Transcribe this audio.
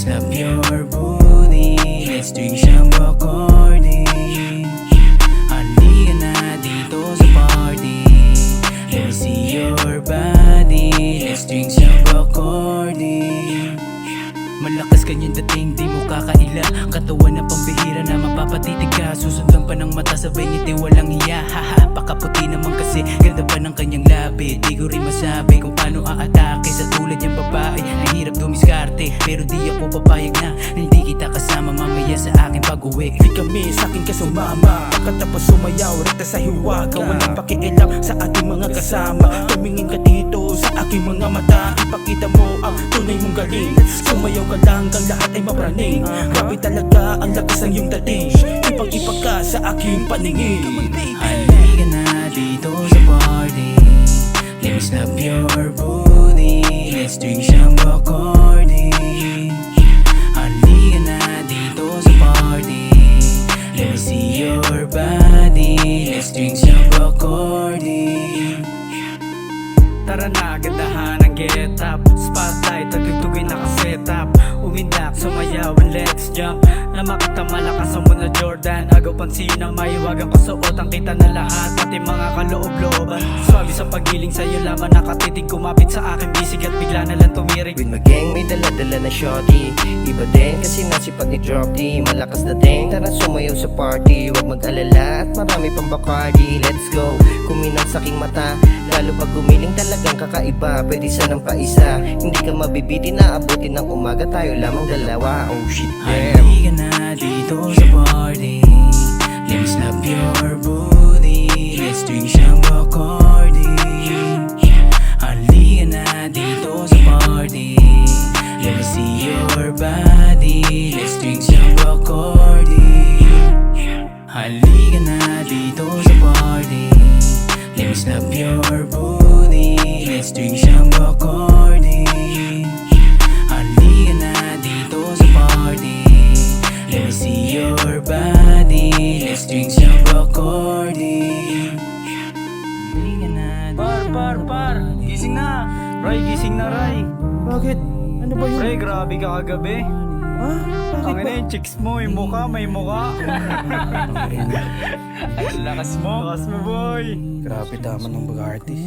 me snap your booty. Let's drink some Bacardi. Halika na dito sa party. Let me see your body. Let's drink some Bacardi. Malakas kanyang dating, di mo kakaila. Katawan na pambihira na mapapatitig ka. Susundan pa ng mata, sabay ngiti walang hiya. Haha, pakaputi naman kasi ganda pa ng kanyang labi. Di ko rin masabi kung paano aatake sa tulad niyang babae. Ang hirap dumiskarte, pero di ako papayag na hindi kita kasama mamaya sa akin pag-uwi. Di kami sa'kin ka sumama, pagkatapos sumayaw rekta sa hiwaga. Walang pakialam sa ating mga kasama. Tumingin ka dito sa aking mga mata. Ipakita mo ang tunay mong galing. Sumayaw ka lang kang lahat ay mapraning. Grabe talaga ang lakas ng iyong dating. Ipag-ipag ka sa aking paningin. Halika na dito sa party. Let me snap your booty. Let's drink some Bacardi. Halika na dito sa party. Let me see your body. Let's drink some Bacardi. Tara na, gandahan ang get up. Spotlight, tagtugtugin nakaset up. Umindak, sumayaw and let's jump. Na makita malakas ang muna Jordan. Agaw pansin ang maiwagang kasuotan kita na lahat. Pati mga kaloob-looban. Swabe sa pagiling sa'yo laman nakatitig. Kumapit sa akin bisig at bigla na lang tumirik. With my gang may dala-dala na shorty. Iba din kasi nasipag ni Drop D. Malakas dating, tara sumayaw sa party. Huwag mag-alala at marami pang Bacardi. Let's go, kuminang sa aking mata. Lalo pag gumiling talagang kakaiba. Pwede sanang paisa, hindi ka mabibitin na abutin ng umaga. Tayo lamang dalawa, oh shit damn. Halika na dito sa party. Let me snap your booty. Let's drink some Bacardi. Halika na dito sa party. Let me see your body. Let's drink some Bacardi. Halika na dito sa party. Let me snap your booty. Let's drink some Bacardi. Halika na dito sa party. Let me see your body. Let's drink some Bacardi. Halika na dito. Par, gising na. Ray, gising na Ray. Bakit? Ano ba yun? Ray, grabe ka kagabi. Ha? Bakit Ang ba? ina yung chicks mo, yung mukha, may mukha. Ang lakas mo boy. Grabe tama ng mga artist.